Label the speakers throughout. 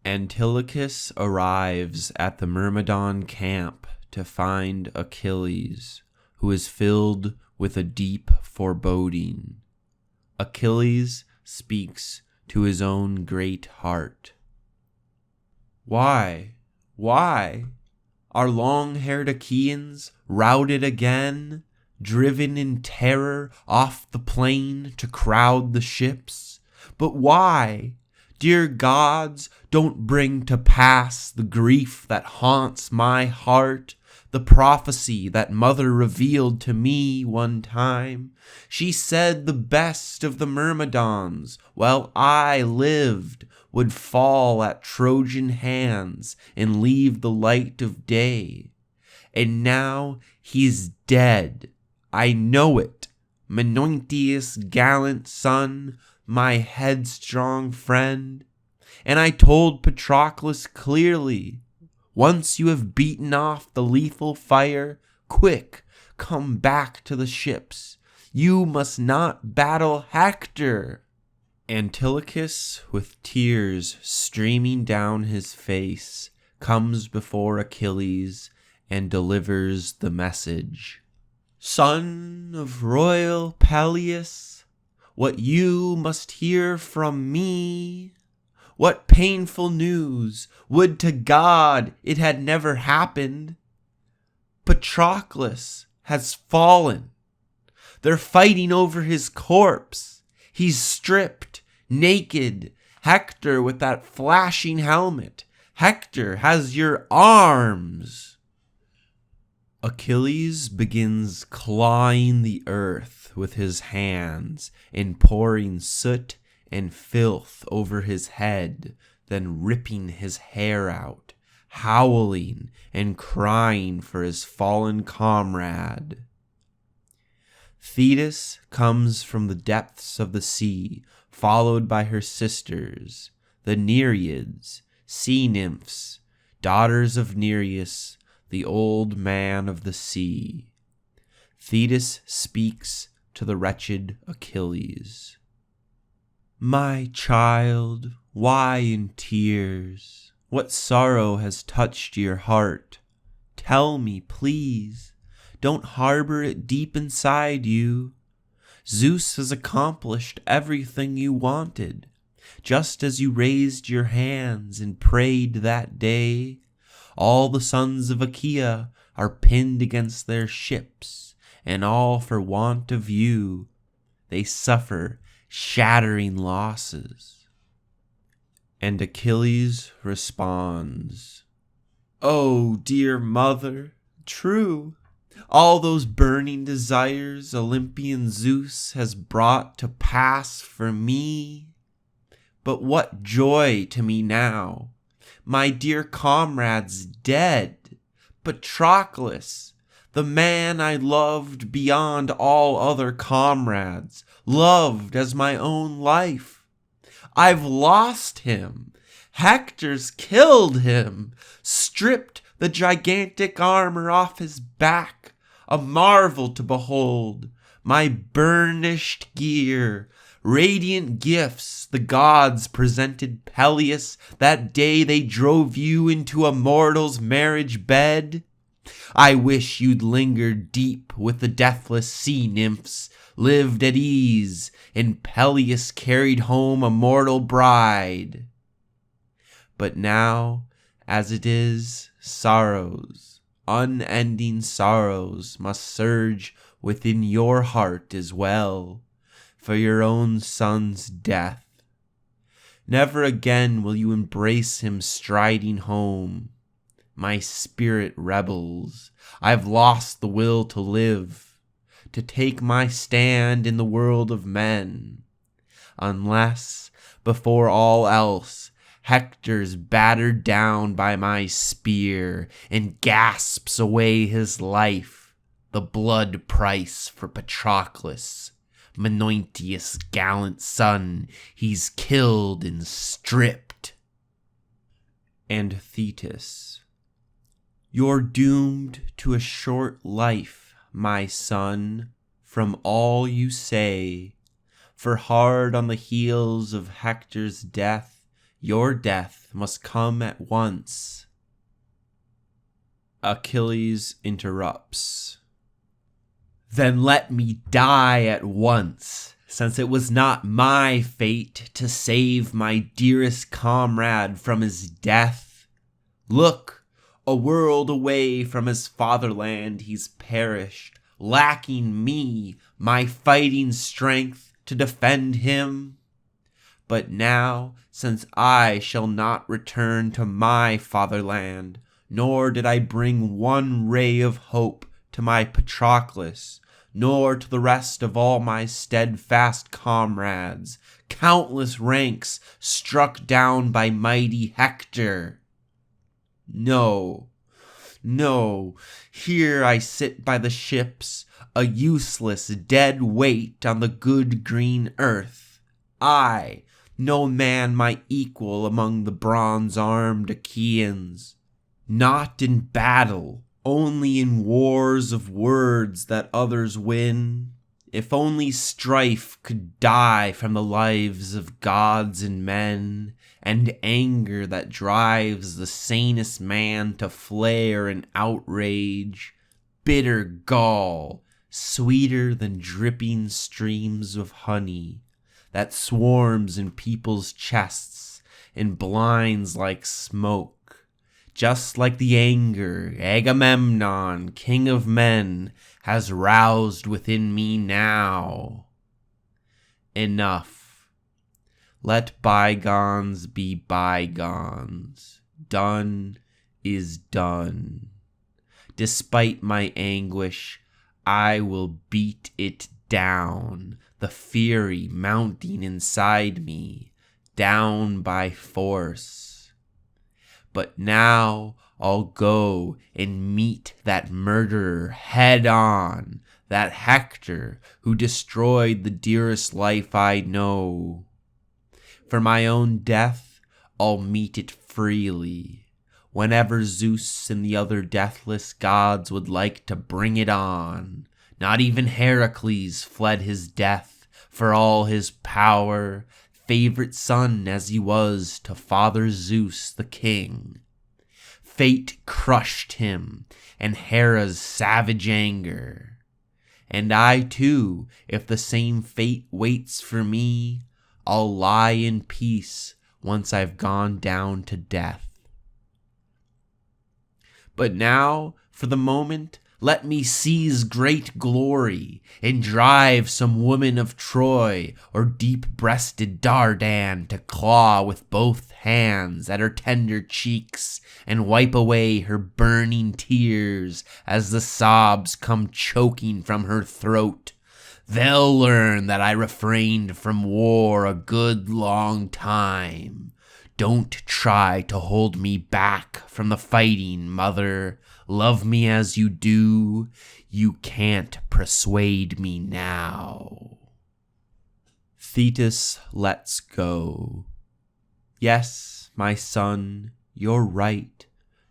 Speaker 1: Antilochus arrives at the Myrmidon camp to find Achilles, who is filled with a deep foreboding. Achilles speaks to his own great heart. Why? Are long-haired Achaeans routed again, driven in terror off the plain to crowd the ships? But why? Dear gods, don't bring to pass the grief that haunts my heart, the prophecy that mother revealed to me one time. She said the best of the Myrmidons, while I lived, would fall at Trojan hands and leave the light of day. And now he's dead. I know it. Menoetius' gallant son, my headstrong friend. And I told Patroclus clearly, once you have beaten off the lethal fire, quick, come back to the ships. You must not battle Hector. Antilochus, with tears streaming down his face, comes before Achilles and delivers the message. Son of royal Peleus, what you must hear from me. What painful news! Would to God it had never happened. Patroclus has fallen. They're fighting over his corpse. He's stripped, naked. Hector with that flashing helmet. Hector has your arms. Achilles begins clawing the earth with his hands and pouring soot and filth over his head, then ripping his hair out, howling and crying for his fallen comrade. Thetis comes from the depths of the sea, followed by her sisters, the Nereids, sea nymphs, daughters of Nereus, the old man of the sea. Thetis speaks to the wretched Achilles. My child, why in tears? What sorrow has touched your heart? Tell me, please. Don't harbor it deep inside you. Zeus has accomplished everything you wanted. Just as you raised your hands and prayed that day, all the sons of Achaea are pinned against their ships, and all for want of you. They suffer shattering losses. And Achilles responds, Oh, dear mother, true. All those burning desires Olympian Zeus has brought to pass for me. But what joy to me now! My dear comrade's dead. Patroclus, the man I loved beyond all other comrades, loved as my own life. I've lost him. Hector's killed him, stripped the gigantic armor off his back, a marvel to behold, my burnished gear, radiant gifts the gods presented Peleus that day they drove you into a mortal's marriage bed. I wish you'd lingered deep with the deathless sea nymphs, lived at ease, and Peleus carried home a mortal bride. But now, as it is, sorrows, unending sorrows, must surge within your heart as well, for your own son's death. Never again will you embrace him striding home. My spirit rebels. I've lost the will to live, to take my stand in the world of men, unless, before all else, Hector's battered down by my spear and gasps away his life, the blood price for Patroclus, Menoetius' gallant son. He's killed and stripped. And Thetis, you're doomed to a short life, my son, from all you say, for hard on the heels of Hector's death, your death must come at once. Achilles interrupts. Then let me die at once, since it was not my fate to save my dearest comrade from his death. Look, a world away from his fatherland he's perished, lacking me, my fighting strength, to defend him. But now, since I shall not return to my fatherland, nor did I bring one ray of hope to my Patroclus, nor to the rest of all my steadfast comrades, countless ranks struck down by mighty Hector. No, here I sit by the ships, a useless dead weight on the good green earth. I, no man my equal among the bronze-armed Achaeans, not in battle, only in wars of words that others win. If only strife could die from the lives of gods and men, and anger that drives the sanest man to flare in outrage, bitter gall, sweeter than dripping streams of honey, that swarms in people's chests and blinds like smoke. Just like the anger Agamemnon, king of men, has roused within me now. Enough. Let bygones be bygones. Done is done. Despite my anguish, I will beat it down, the fury mounting inside me, down by force. But now I'll go and meet that murderer head on, that Hector who destroyed the dearest life I know. For my own death, I'll meet it freely, whenever Zeus and the other deathless gods would like to bring it on. Not even Heracles fled his death, for all his power, favorite son as he was to Father Zeus the king. Fate crushed him, and Hera's savage anger. And I too, if the same fate waits for me, I'll lie in peace once I've gone down to death. But now, for the moment, let me seize great glory, and drive some woman of Troy or deep-breasted Dardan to claw with both hands at her tender cheeks and wipe away her burning tears as the sobs come choking from her throat. They'll learn that I refrained from war a good long time. Don't try to hold me back from the fighting, mother. Love me as you do, you can't persuade me now. Thetis lets go. Yes, my son, you're right.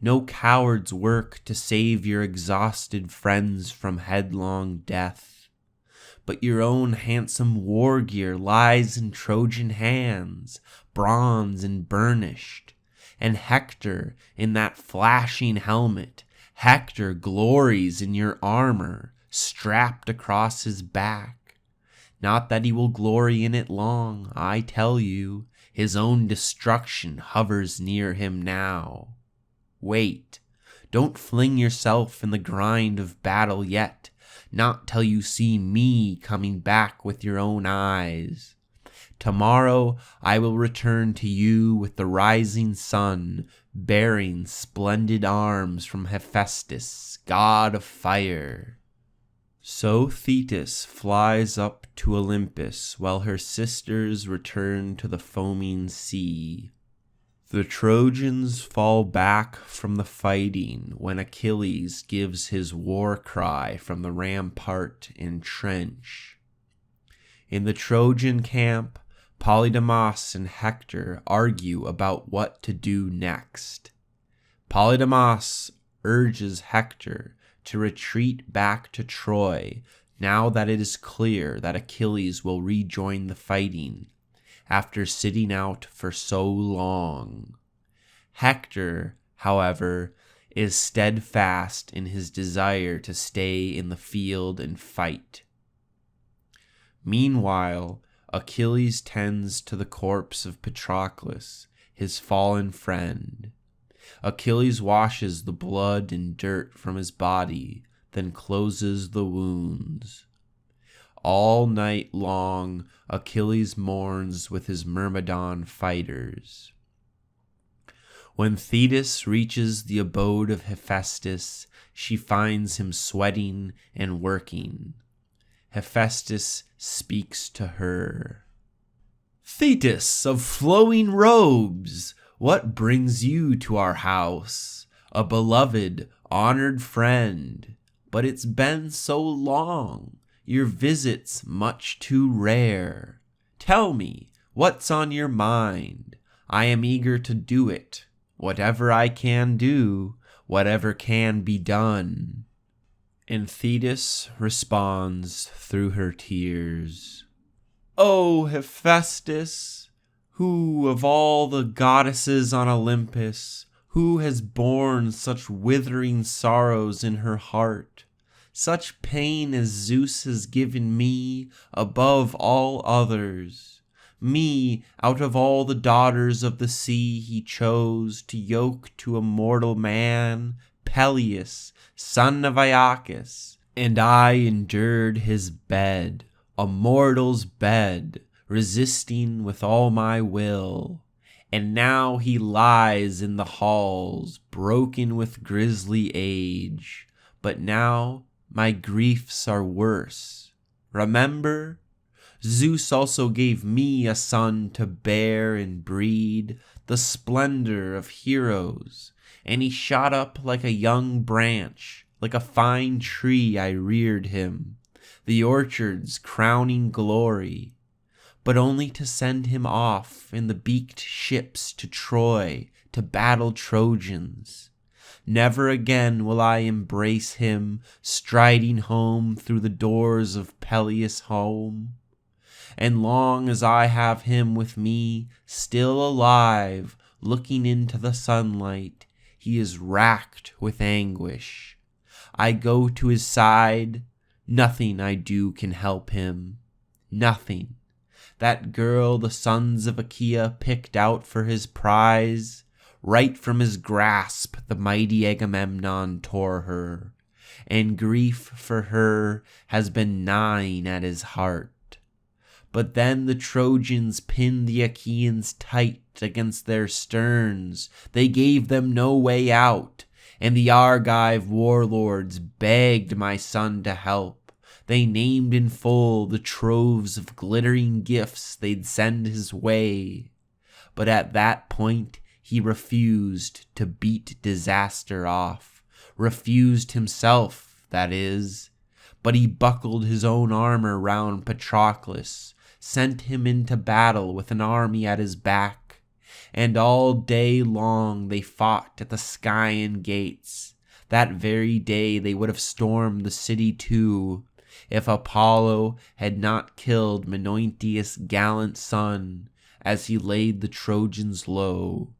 Speaker 1: No coward's work to save your exhausted friends from headlong death. But your own handsome war gear lies in Trojan hands, bronze and burnished, and Hector in that flashing helmet. Hector glories in your armor, strapped across his back. Not that he will glory in it long, I tell you. His own destruction hovers near him now. Wait, don't fling yourself in the grind of battle yet, not till you see me coming back with your own eyes. Tomorrow I will return to you with the rising sun, bearing splendid arms from Hephaestus, god of fire. So Thetis flies up to Olympus, while her sisters return to the foaming sea. The Trojans fall back from the fighting when Achilles gives his war cry from the rampart and trench. In the Trojan camp, Polydamas and Hector argue about what to do next. Polydamas urges Hector to retreat back to Troy now that it is clear that Achilles will rejoin the fighting after sitting out for so long. Hector, however, is steadfast in his desire to stay in the field and fight. Meanwhile, Achilles tends to the corpse of Patroclus, his fallen friend. Achilles washes the blood and dirt from his body, then closes the wounds. All night long, Achilles mourns with his Myrmidon fighters. When Thetis reaches the abode of Hephaestus, she finds him sweating and working. Hephaestus speaks to her. "Thetis of flowing robes, what brings you to our house? A beloved, honored friend. But it's been so long, your visit's much too rare. Tell me, what's on your mind? I am eager to do it. Whatever I can do, whatever can be done." And Thetis responds through her tears. "O Hephaestus, who of all the goddesses on Olympus, who has borne such withering sorrows in her heart, such pain as Zeus has given me above all others, me out of all the daughters of the sea he chose to yoke to a mortal man, Peleus, son of Aeacus, and I endured his bed, a mortal's bed, resisting with all my will. And now he lies in the halls, broken with grisly age. But now my griefs are worse. Remember, Zeus also gave me a son to bear and breed, the splendor of heroes, and he shot up like a young branch, like a fine tree I reared him, the orchard's crowning glory, but only to send him off in the beaked ships to Troy to battle Trojans. Never again will I embrace him, striding home through the doors of Peleus' home. And long as I have him with me, still alive, looking into the sunlight, he is racked with anguish. I go to his side, nothing I do can help him. Nothing. That girl the sons of Achaea picked out for his prize, right from his grasp the mighty Agamemnon tore her, and grief for her has been gnawing at his heart. But then the Trojans pinned the Achaeans tight against their sterns. They gave them no way out, and the Argive warlords begged my son to help. They named in full the troves of glittering gifts they'd send his way. But at that point he refused to beat disaster off. Refused himself, that is. But he buckled his own armor round Patroclus, sent him into battle with an army at his back, and all day long they fought at the Scaean gates. That very day they would have stormed the city too, if Apollo had not killed Menoetius' gallant son as he laid the Trojans low.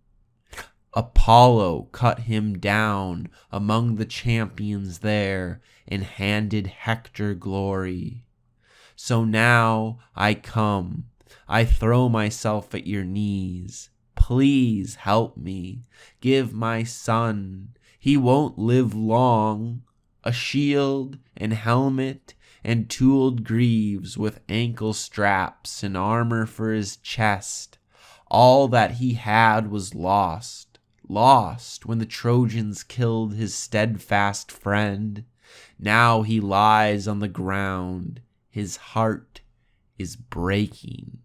Speaker 1: Apollo cut him down among the champions there and handed Hector glory. So now I come, I throw myself at your knees. Please help me, give my son, he won't live long, a shield and helmet and tooled greaves with ankle straps and armor for his chest. All that he had was lost when the Trojans killed his steadfast friend. Now he lies on the ground, his heart is breaking.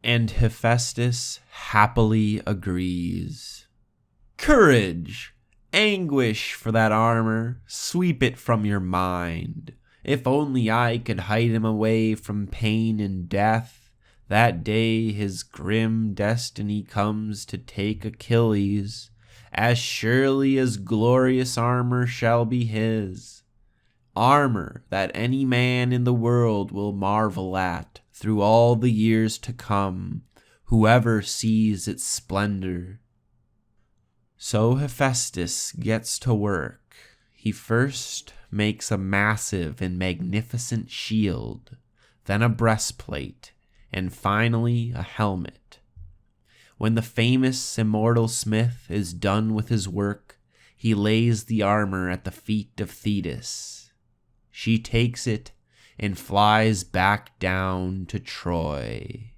Speaker 1: And Hephaestus happily agrees. Courage! Anguish for that armor, sweep it from your mind. If only I could hide him away from pain and death, that day his grim destiny comes to take Achilles, as surely as glorious armor shall be his. Armor that any man in the world will marvel at through all the years to come, whoever sees its splendor. So Hephaestus gets to work. He first makes a massive and magnificent shield, then a breastplate, and finally a helmet. When the famous immortal smith is done with his work, he lays the armor at the feet of Thetis. She takes it and flies back down to Troy.